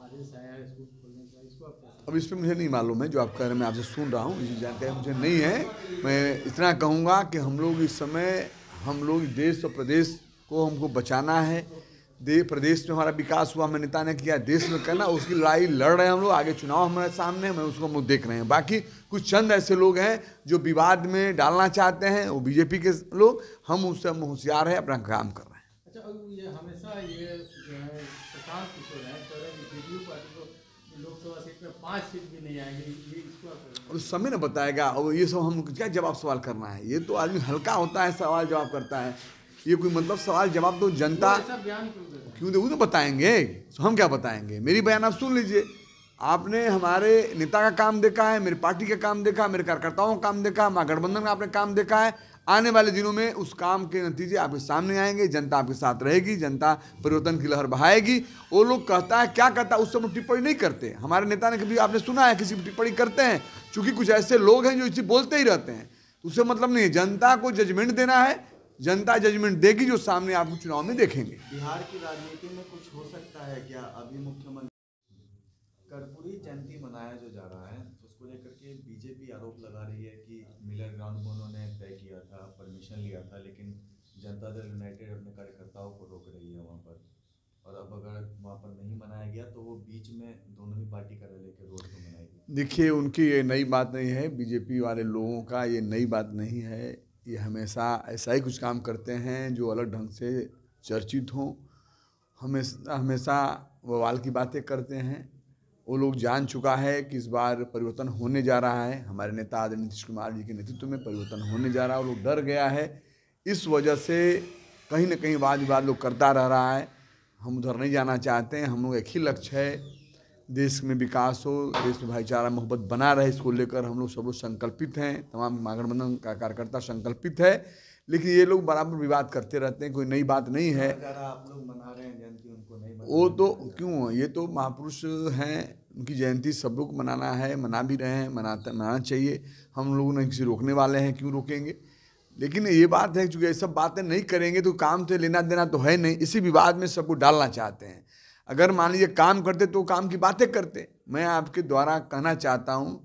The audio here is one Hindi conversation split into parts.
आदेश आया है स्कूल खोलने का, इसको आप कैसे? अब इस पे मुझे नहीं मालूम है, जो आप कह रहे हैं मैं आपसे सुन रहा हूँ, इसी जानकारी मुझे नहीं है। मैं इतना कहूँगा कि हम लोग इस समय, हम लोग देश और प्रदेश को हमको बचाना है। प्रदेश में हमारा विकास हुआ, हमारे नेता ने किया, देश में करना, उसकी लड़ाई लड़ रहे हैं हम लोग। आगे चुनाव हमारे सामने, मैं उसको हम लोग देख रहे हैं। बाकी कुछ चंद ऐसे लोग हैं जो विवाद में डालना चाहते हैं, वो बीजेपी के लोग, हम उससे हम होशियार है, अपना काम कर रहे हैं। अच्छा, अब ये हमेशा ये जो है प्रशांत किशोर हैं, कह रहे हैं कि जेडीयू पार्टी को लोकसभा सीट में 5 सीट भी नहीं आएंगे, ये इसको आप? और समय न बताएगा। और ये सब हम क्या जवाब सवाल करना है, ये तो आदमी हल्का होता है, सवाल जवाब करता है। ये कोई मतलब सवाल जवाब तो जनता ऐसा बयान क्यों दे रहे हैं? क्यों दे, वो तो बताएंगे। हम क्या बताएंगे, मेरी बयान आप सुन लीजिए। आपने हमारे नेता का काम देखा है, मेरी पार्टी का काम देखा, मेरे कार्यकर्ताओं का काम देखा, महागठबंधन का आपने काम देखा है। आने वाले दिनों में उस काम के नतीजे आपके सामने आएंगे, जनता आपके साथ रहेगी, जनता परिवर्तन की लहर बहाएगी। वो लोग कहता है, क्या कहता है, उस समय टिप्पणी नहीं करते। हमारे नेता ने कभी आपने सुना है किसी टिप्पणी करते हैं? चूंकि कुछ ऐसे लोग हैं जो इसी बोलते ही रहते हैं, उससे मतलब नहीं है। जनता को जजमेंट देना है, जनता जजमेंट देगी, जो सामने आपको चुनाव में देखेंगे। बिहार की राजनीति में कुछ हो सकता है क्या? अभी मुख्यमंत्री कर्पूरी जयंती मनाया जो जा रहा है, उसको लेकर के बीजेपी आरोप लगा रही है कि मिलर ग्राउंड को उन्होंने तय किया था, परमिशन लिया था, लेकिन जनता दल यूनाइटेड अपने कार्यकर्ताओं को रोक रही है वहाँ पर। और अब अगर वहाँ पर नहीं मनाया गया तो वो बीच में दोनों ही पार्टी कार्यालय के रोड पर मनाएगी। देखिए, उनकी ये नई बात नहीं है, बीजेपी वाले लोगों का ये नई बात नहीं है। ये हमेशा ऐसा ही कुछ काम करते हैं जो अलग ढंग से चर्चित हों। हमेशा हमेशा बवाल की बातें करते हैं। वो लोग जान चुका है कि इस बार परिवर्तन होने जा रहा है, हमारे नेता आदरणीय नीतीश कुमार जी के नेतृत्व में परिवर्तन होने जा रहा है। वो लोग डर गया है, इस वजह से कहीं ना कहीं वाद विवाद लोग करता रह रहा है। हम उधर नहीं जाना चाहते हैं। हम लोग एक ही लक्ष्य है, देश में विकास हो, देश में भाईचारा मोहब्बत बना रहे, इसको लेकर हम लोग सब लोग संकल्पित हैं। तमाम महागठबंधन का कार्यकर्ता संकल्पित है। लेकिन ये लोग बराबर विवाद करते रहते हैं, कोई नई बात नहीं है। अगर आप लोग मना रहे हैं जयंती, उनको नहीं वो तो क्यों, ये तो महापुरुष हैं, उनकी जयंती सब लोग मनाना है, मना भी रहे हैं, मनाना चाहिए। हम लोग नहीं किसी रोकने वाले हैं, क्यों रोकेंगे। लेकिन ये बात है, चूँकि ये सब बातें नहीं करेंगे तो काम से लेना देना तो है नहीं। इसी विवाद में सबको डालना चाहते हैं। अगर मान लीजिए काम करते तो काम की बातें करते। मैं आपके द्वारा कहना चाहता हूँ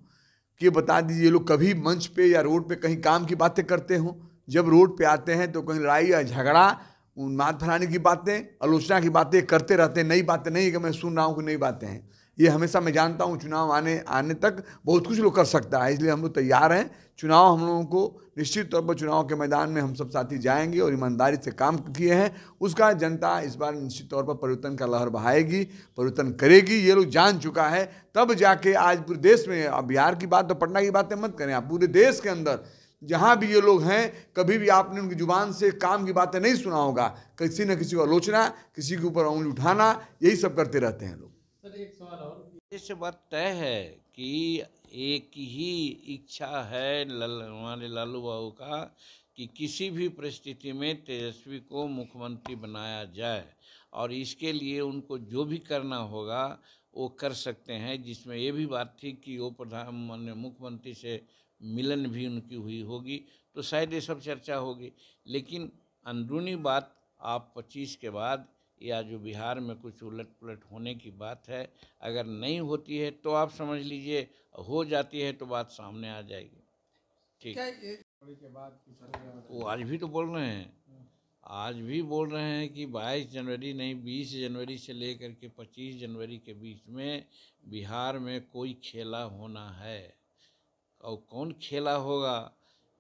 कि बता दीजिए, ये लोग कभी मंच पे या रोड पे कहीं काम की बातें करते हों? जब रोड पे आते हैं तो कहीं लड़ाई या झगड़ा, मात फैलाने की बातें, आलोचना की बातें करते रहते हैं। नई बातें नहीं कि मैं सुन रहा हूँ कि नई बातें हैं। ये हमेशा मैं जानता हूँ, चुनाव आने तक बहुत कुछ लोग कर सकता है, इसलिए हम लोग तैयार हैं। चुनाव हम लोगों को निश्चित तौर पर, चुनाव के मैदान में हम सब साथी जाएंगे और ईमानदारी से काम किए हैं, उसका जनता इस बार निश्चित तौर पर परिवर्तन का लहर बहाएगी, परिवर्तन करेगी। ये लोग जान चुका है, तब जाके आज पूरे देश में, अब बिहार की बात तो पटना की बातें मत करें, आप पूरे देश के अंदर जहाँ भी ये लोग हैं, कभी भी आपने उनकी जुबान से काम की बातें नहीं सुना होगा। किसी न किसी को आलोचना, किसी के ऊपर उंगली उठाना, यही सब करते रहते हैं लोग। सर एक सवाल और, इस बात तय है कि एक ही इच्छा है हमारे लालू बाबू का कि किसी भी परिस्थिति में तेजस्वी को मुख्यमंत्री बनाया जाए, और इसके लिए उनको जो भी करना होगा वो कर सकते हैं। जिसमें ये भी बात थी कि वो मुख्यमंत्री से मिलन भी उनकी हुई होगी, तो शायद ये सब चर्चा होगी। लेकिन अंदरूनी बात आप 25 के बाद, या जो बिहार में कुछ उलट पुलट होने की बात है, अगर नहीं होती है तो आप समझ लीजिए, हो जाती है तो बात सामने आ जाएगी। ठीक, के बाद वो आज भी तो बोल रहे हैं, आज भी बोल रहे हैं कि 22 जनवरी नहीं, 20 जनवरी से लेकर के 25 जनवरी के बीच में बिहार में कोई खेला होना है। और कौन खेला होगा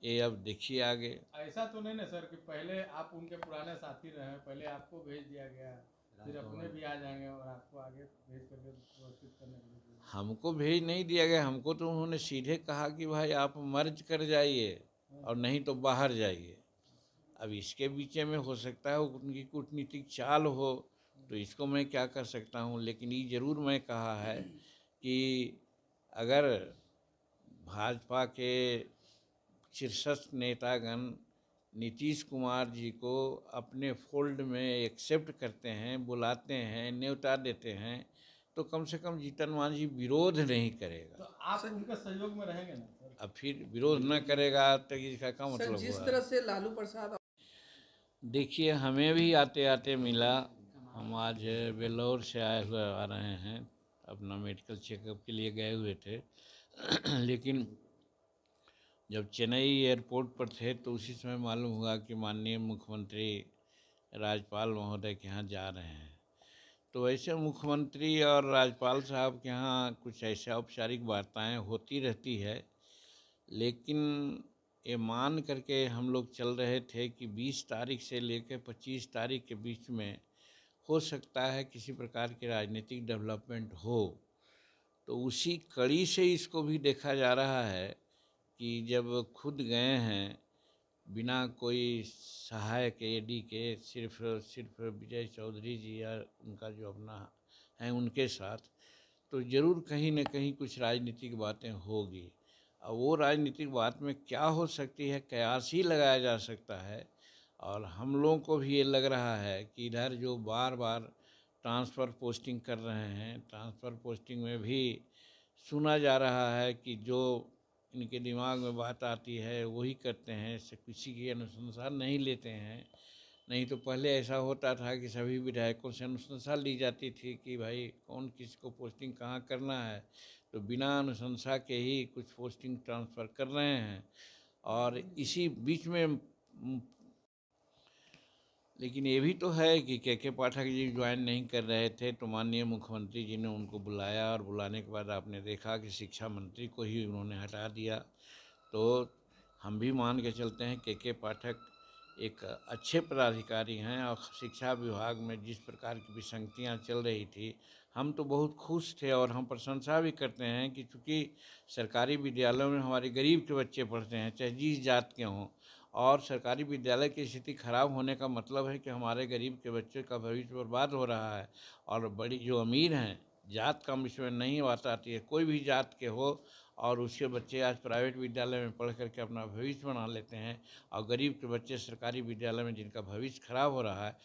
ये अब देखिए आगे। ऐसा तो नहीं ना सर कि पहले आप उनके पुराने साथी रहे, पहले आपको भेज दिया गया, फिर अपने भी आ जाएंगे और आपको आगे भेज करके व्यवस्थित करने के लिए? हमको भेज नहीं दिया गया, हमको तो उन्होंने सीधे कहा कि भाई आप मर्ज कर जाइए और नहीं तो बाहर जाइए। अब इसके बीच में हो सकता है उनकी कूटनीतिक चाल हो, तो इसको मैं क्या कर सकता हूँ। लेकिन ये ज़रूर मैं कहा है कि अगर भाजपा के शीर्षस्थ नेतागण नीतीश कुमार जी को अपने फोल्ड में एक्सेप्ट करते हैं, बुलाते हैं, न्योता देते हैं, तो कम से कम जीतन मांझी विरोध नहीं करेगा। तो आप उनका सहयोग में रहेंगे ना सर? अब फिर विरोध न करेगा तो इसका क्या मतलब हुआ? जिस तरह से लालू प्रसाद, देखिए, हमें भी आते आते मिला, हम आज वेल्लोर से आए हुए आ रहे हैं, अपना मेडिकल चेकअप के लिए गए हुए थे लेकिन जब चेन्नई एयरपोर्ट पर थे तो उसी समय मालूम हुआ कि माननीय मुख्यमंत्री राज्यपाल महोदय के यहाँ जा रहे हैं। तो ऐसे मुख्यमंत्री और राज्यपाल साहब के यहाँ कुछ ऐसे औपचारिक वार्ताएं होती रहती है, लेकिन ये मान करके हम लोग चल रहे थे कि 20 तारीख से लेकर 25 तारीख के बीच में हो सकता है किसी प्रकार की राजनीतिक डेवलपमेंट हो। तो उसी कड़ी से इसको भी देखा जा रहा है कि जब खुद गए हैं बिना कोई सहायक एडी के, सिर्फ विजय चौधरी जी या उनका जो अपना है उनके साथ, तो ज़रूर कहीं न कहीं कुछ राजनीतिक बातें होगी। अब वो राजनीतिक बात में क्या हो सकती है, कयास ही लगाया जा सकता है। और हम लोगों को भी ये लग रहा है कि इधर जो बार बार ट्रांसफ़र पोस्टिंग कर रहे हैं, ट्रांसफ़र पोस्टिंग में भी सुना जा रहा है कि जो इनके दिमाग में बात आती है वही करते हैं, किसी की अनुशंसा नहीं लेते हैं। नहीं तो पहले ऐसा होता था कि सभी विधायकों से अनुशंसा ली जाती थी कि भाई कौन किसको पोस्टिंग कहाँ करना है, तो बिना अनुशंसा के ही कुछ पोस्टिंग ट्रांसफ़र कर रहे हैं। और इसी बीच में लेकिन ये भी तो है कि के पाठक जी ज्वाइन नहीं कर रहे थे, तो माननीय मुख्यमंत्री जी ने उनको बुलाया और बुलाने के बाद आपने देखा कि शिक्षा मंत्री को ही उन्होंने हटा दिया। तो हम भी मान के चलते हैं के पाठक एक अच्छे पदाधिकारी हैं और शिक्षा विभाग में जिस प्रकार की विसंगतियाँ चल रही थी, हम तो बहुत खुश थे और हम प्रशंसा भी करते हैं कि चूँकि सरकारी विद्यालयों में हमारे गरीब के बच्चे पढ़ते हैं, चाहे जिस जात के हों, और सरकारी विद्यालय की स्थिति खराब होने का मतलब है कि हमारे गरीब के बच्चे का भविष्य बर्बाद हो रहा है। और बड़ी जो अमीर हैं, जात का इसमें नहीं बात आती है, कोई भी जात के हो, और उसके बच्चे आज प्राइवेट विद्यालय में पढ़ करके अपना भविष्य बना लेते हैं, और गरीब के बच्चे सरकारी विद्यालय में जिनका भविष्य खराब हो रहा है,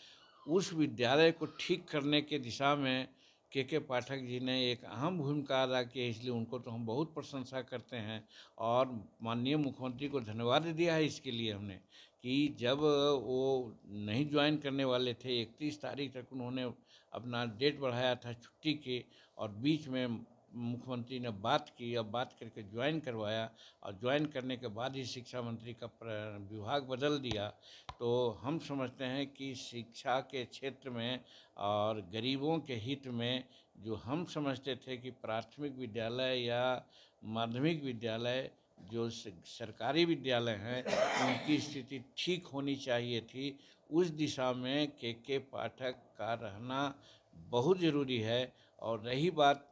उस विद्यालय को ठीक करने के दिशा में के पाठक जी ने एक अहम भूमिका अदा की है। इसलिए उनको तो हम बहुत प्रशंसा करते हैं और माननीय मुख्यमंत्री को धन्यवाद दिया है इसके लिए हमने कि जब वो नहीं ज्वाइन करने वाले थे, 31 तारीख तक उन्होंने अपना डेट बढ़ाया था छुट्टी की, और बीच में मुख्यमंत्री ने बात की, अब बात करके ज्वाइन करवाया, और ज्वाइन करने के बाद ही शिक्षा मंत्री का विभाग बदल दिया। तो हम समझते हैं कि शिक्षा के क्षेत्र में और गरीबों के हित में जो हम समझते थे कि प्राथमिक विद्यालय या माध्यमिक विद्यालय जो सरकारी विद्यालय हैं उनकी स्थिति ठीक होनी चाहिए थी, उस दिशा में के पाठक का रहना बहुत ज़रूरी है। और रही बात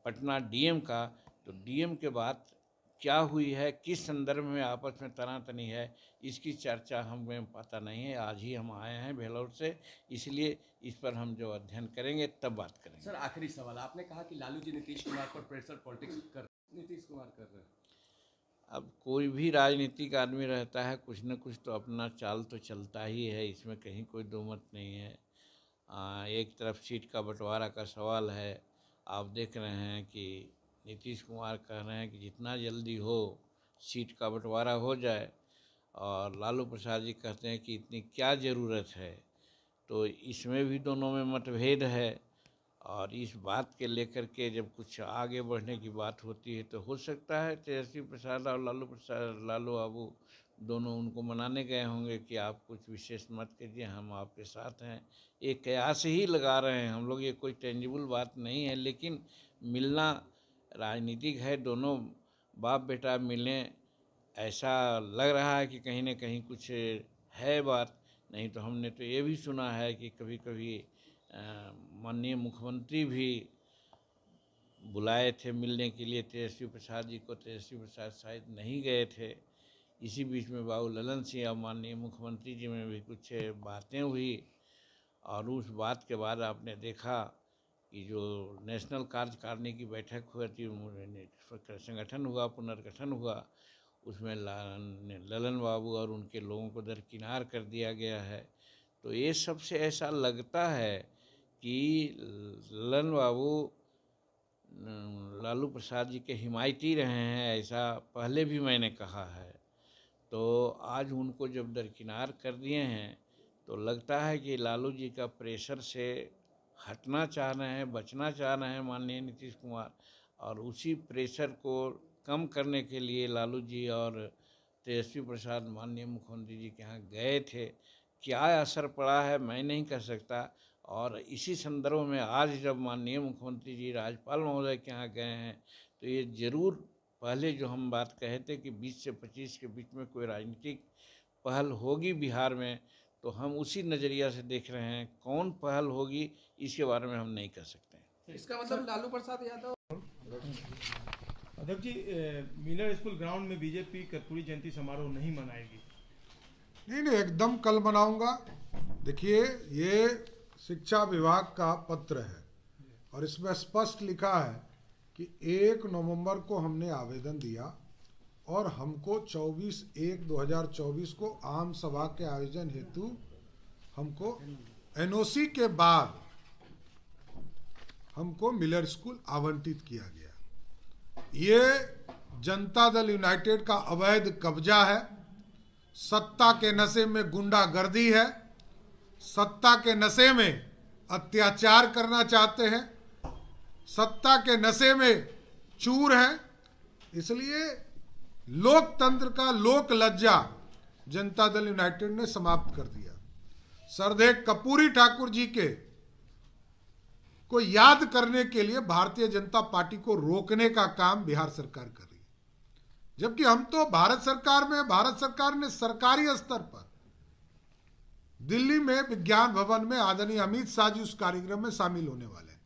पटना डीएम का, तो डीएम के बाद क्या हुई है, किस संदर्भ में आपस में तनातनी है, इसकी चर्चा हमें पता नहीं है। आज ही हम आए हैं भेलोर से, इसलिए इस पर हम जो अध्ययन करेंगे तब बात करेंगे। सर आखिरी सवाल, आपने कहा कि लालू जी नीतीश कुमार पर प्रेशर पॉलिटिक्स कर नीतीश कुमार कर रहे हैं। अब कोई भी राजनीतिक आदमी रहता है, कुछ न कुछ तो अपना चाल तो चलता ही है, इसमें कहीं कोई दो मत नहीं है। एक तरफ सीट का बंटवारा का सवाल है, आप देख रहे हैं कि नीतीश कुमार कह रहे हैं कि जितना जल्दी हो सीट का बंटवारा हो जाए, और लालू प्रसाद जी कहते हैं कि इतनी क्या ज़रूरत है। तो इसमें भी दोनों में मतभेद है, और इस बात के लेकर के जब कुछ आगे बढ़ने की बात होती है तो हो सकता है तेजस्वी प्रसाद और लालू बाबू दोनों उनको मनाने गए होंगे कि आप कुछ विशेष मत कीजिए, हम आपके साथ हैं। एक कयास ही लगा रहे हैं हम लोग, ये कोई टेंजिबल बात नहीं है, लेकिन मिलना राजनीतिक है, दोनों बाप बेटा मिलें, ऐसा लग रहा है कि कहीं ना कहीं कुछ है बात। नहीं तो हमने तो ये भी सुना है कि कभी कभी माननीय मुख्यमंत्री भी बुलाए थे मिलने के लिए तेजस्वी प्रसाद जी को, तेजस्वी प्रसाद शायद नहीं गए थे। इसी बीच में बाबू ललन सिंह और माननीय मुख्यमंत्री जी में भी कुछ बातें हुई, और उस बात के बाद आपने देखा कि जो नेशनल कार्यकारिणी की बैठक हुई थी, संगठन हुआ, पुनर्गठन हुआ, उसमें ललन बाबू और उनके लोगों को दरकिनार कर दिया गया है। तो ये सबसे ऐसा लगता है कि ललन बाबू लालू प्रसाद जी के हिमायती रहे हैं, ऐसा पहले भी मैंने कहा है। तो आज उनको जब दरकिनार कर दिए हैं तो लगता है कि लालू जी का प्रेशर से हटना चाह रहे हैं, बचना चाह रहे हैं माननीय नीतीश कुमार, और उसी प्रेशर को कम करने के लिए लालू जी और तेजस्वी प्रसाद माननीय मुख्यमंत्री जी के यहाँ गए थे। क्या असर पड़ा है मैं नहीं कह सकता, और इसी संदर्भ में आज जब माननीय मुख्यमंत्री जी राज्यपाल महोदय के यहाँ गए हैं तो ये जरूर पहले जो हम बात कहे थे कि 20 से 25 के बीच में कोई राजनीतिक पहल होगी बिहार में, तो हम उसी नज़रिया से देख रहे हैं। कौन पहल होगी इसके बारे में हम नहीं कह सकते। इसका मतलब लालू प्रसाद यादव। अध्यक्ष जी, मिलर स्कूल ग्राउंड में बीजेपी कर्पूरी जयंती समारोह नहीं मनाएगी? नहीं, एकदम कल मनाऊंगा। देखिए, ये शिक्षा विभाग का पत्र है और इसमें स्पष्ट लिखा है कि 1 नवंबर को हमने आवेदन दिया और हमको 24/1/2024 को आम सभा के आयोजन हेतु हमको एनओसी के बाद हमको मिलर स्कूल आवंटित किया गया। ये जनता दल यूनाइटेड का अवैध कब्जा है, सत्ता के नशे में गुंडागर्दी है, सत्ता के नशे में अत्याचार करना चाहते हैं, सत्ता के नशे में चूर हैं। इसलिए लोकतंत्र का लोक लज्जा जनता दल यूनाइटेड ने समाप्त कर दिया। श्रद्धेय कर्पूरी ठाकुर जी के को याद करने के लिए भारतीय जनता पार्टी को रोकने का काम बिहार सरकार कर रही है, जबकि हम तो भारत सरकार में, भारत सरकार ने सरकारी स्तर पर दिल्ली में विज्ञान भवन में आदरणीय अमित शाह जी उस कार्यक्रम में शामिल होने वाले हैं।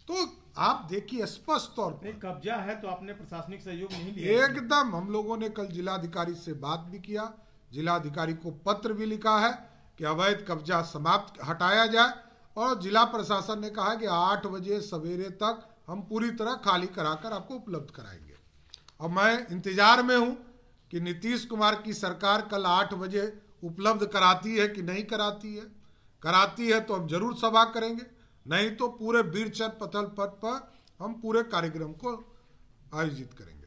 तो आप देखिए स्पष्ट तौर पर कब्जा है तो आपने प्रशासनिक सहयोग नहीं लिया? एकदम। हम लोगों ने कल जिलाधिकारी से बात भी किया, जिलाधिकारी को पत्र भी लिखा है कि अवैध कब्जा समाप्त हटाया जाए, और जिला प्रशासन ने कहा कि 8 बजे सवेरे तक हम पूरी तरह खाली कराकर आपको उपलब्ध कराएंगे। और मैं इंतजार में हूं कि नीतीश कुमार की सरकार कल 8 बजे उपलब्ध कराती है कि नहीं कराती है। कराती है तो हम जरूर सभा करेंगे, नहीं तो पूरे बीरचर पथल पथ पर हम पूरे कार्यक्रम को आयोजित करेंगे।